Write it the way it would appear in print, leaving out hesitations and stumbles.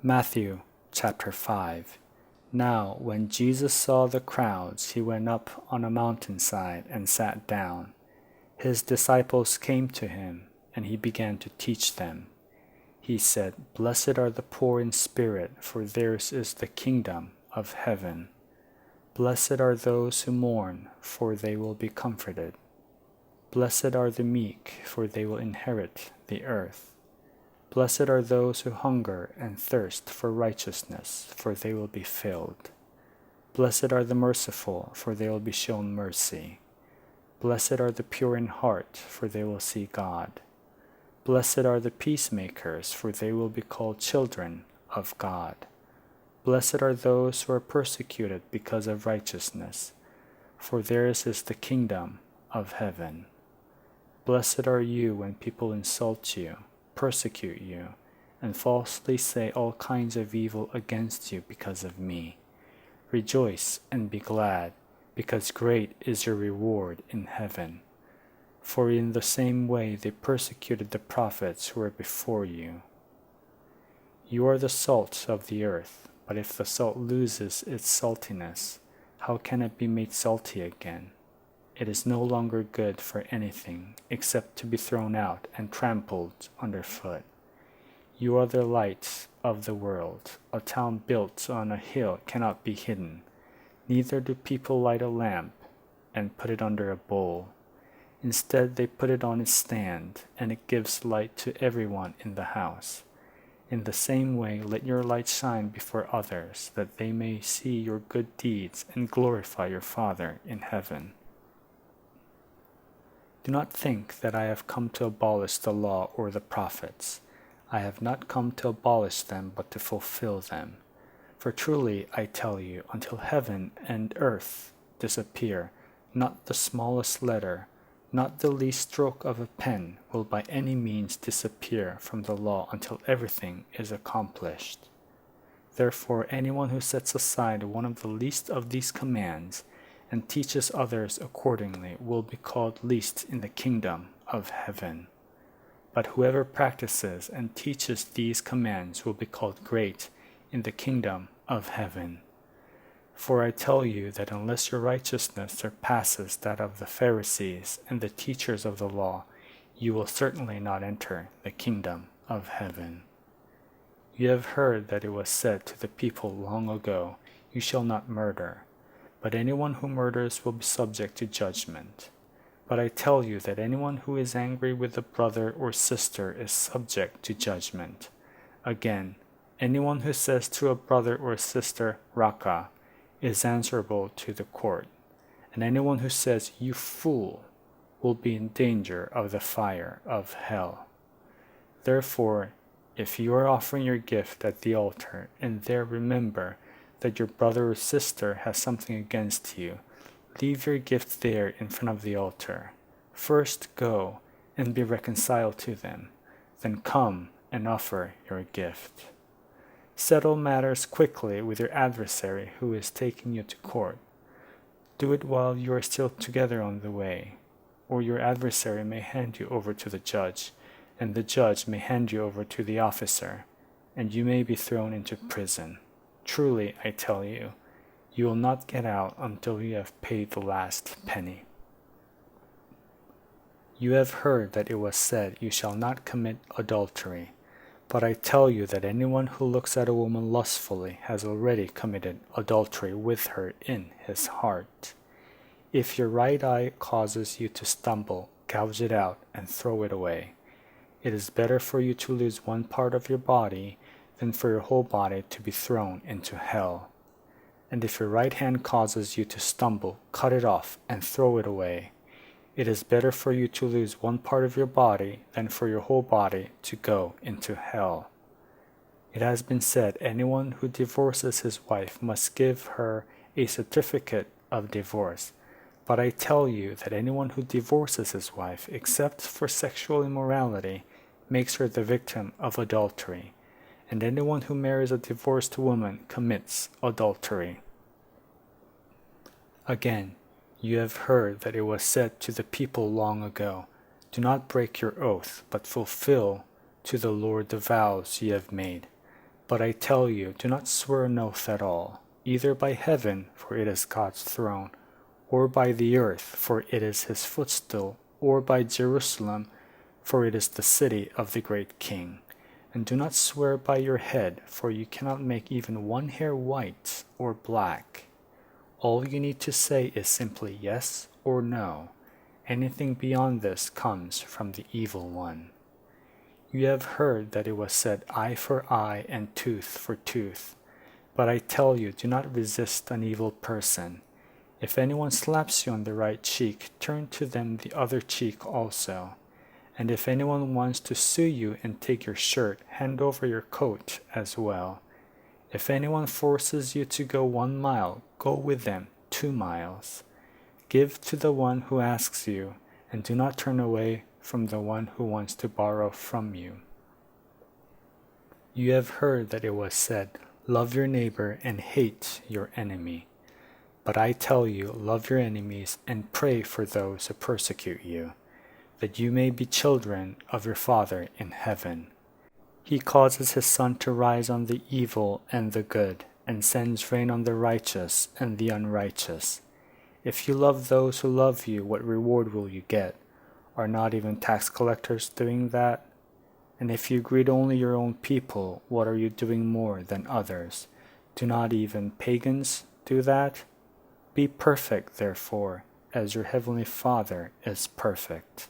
Matthew chapter 5. Now when Jesus saw the crowds, he went up on a mountainside and sat down. His disciples came to him, and he began to teach them. He said, "Blessed are the poor in spirit, for theirs is the kingdom of heaven. Blessed are those who mourn, for they will be comforted. Blessed are the meek, for they will inherit the earth. Blessed are those who hunger and thirst for righteousness, for they will be filled. Blessed are the merciful, for they will be shown mercy. Blessed are the pure in heart, for they will see God. Blessed are the peacemakers, for they will be called children of God. Blessed are those who are persecuted because of righteousness, for theirs is the kingdom of heaven. Blessed are you when people insult you, persecute you, and falsely say all kinds of evil against you because of me. Rejoice and be glad, because great is your reward in heaven. For in the same way they persecuted the prophets who were before you. You are the salt of the earth, but if the salt loses its saltiness, how can it be made salty again? It is no longer good for anything except to be thrown out and trampled underfoot. You are the light of the world. A town built on a hill cannot be hidden. Neither do people light a lamp and put it under a bowl. Instead, they put it on its stand, and it gives light to everyone in the house. In the same way, let your light shine before others, that they may see your good deeds and glorify your Father in heaven. Do not think that I have come to abolish the law or the prophets. I have not come to abolish them, but to fulfill them. For truly, I tell you, until heaven and earth disappear, not the smallest letter, not the least stroke of a pen will by any means disappear from the law until everything is accomplished. Therefore, anyone who sets aside one of the least of these commands and teaches others accordingly will be called least in the kingdom of heaven. But whoever practices and teaches these commands will be called great in the kingdom of heaven. For I tell you that unless your righteousness surpasses that of the Pharisees and the teachers of the law, you will certainly not enter the kingdom of heaven. You have heard that it was said to the people long ago, "You shall not murder." But anyone who murders will be subject to judgment. But I tell you that anyone who is angry with a brother or sister is subject to judgment. Again, anyone who says to a brother or sister, "Raka," is answerable to the court. And anyone who says, "You fool," will be in danger of the fire of hell. Therefore, if you are offering your gift at the altar, and there remember that your brother or sister has something against you, leave your gift there in front of the altar. First go and be reconciled to them, then come and offer your gift. Settle matters quickly with your adversary who is taking you to court. Do it while you are still together on the way, or your adversary may hand you over to the judge, and the judge may hand you over to the officer, and you may be thrown into prison. Truly, I tell you, you will not get out until you have paid the last penny. You have heard that it was said, "You shall not commit adultery." But I tell you that anyone who looks at a woman lustfully has already committed adultery with her in his heart. If your right eye causes you to stumble, gouge it out and throw it away. It is better for you to lose one part of your body than for your whole body to be thrown into hell. And if your right hand causes you to stumble, cut it off and throw it away. It is better for you to lose one part of your body than for your whole body to go into hell. It has been said, anyone who divorces his wife must give her a certificate of divorce. But I tell you that anyone who divorces his wife, except for sexual immorality, makes her the victim of adultery. And anyone who marries a divorced woman commits adultery. Again, you have heard that it was said to the people long ago, "Do not break your oath, but fulfill to the Lord the vows you have made." But I tell you, do not swear an oath at all, either by heaven, for it is God's throne, or by the earth, for it is his footstool, or by Jerusalem, for it is the city of the great King. And do not swear by your head, for you cannot make even one hair white or black. All you need to say is simply yes or no. Anything beyond this comes from the evil one. You have heard that it was said, eye for eye and tooth for tooth. But I tell you, do not resist an evil person. If anyone slaps you on the right cheek, turn to them the other cheek also. And if anyone wants to sue you and take your shirt, hand over your coat as well. If anyone forces you to go 1 mile, go with them 2 miles. Give to the one who asks you, and do not turn away from the one who wants to borrow from you. You have heard that it was said, love your neighbor and hate your enemy. But I tell you, love your enemies and pray for those who persecute you, that you may be children of your Father in heaven. He causes his sun to rise on the evil and the good, and sends rain on the righteous and the unrighteous. If you love those who love you, what reward will you get? Are not even tax collectors doing that? And if you greet only your own people, what are you doing more than others? Do not even pagans do that? Be perfect, therefore, as your heavenly Father is perfect.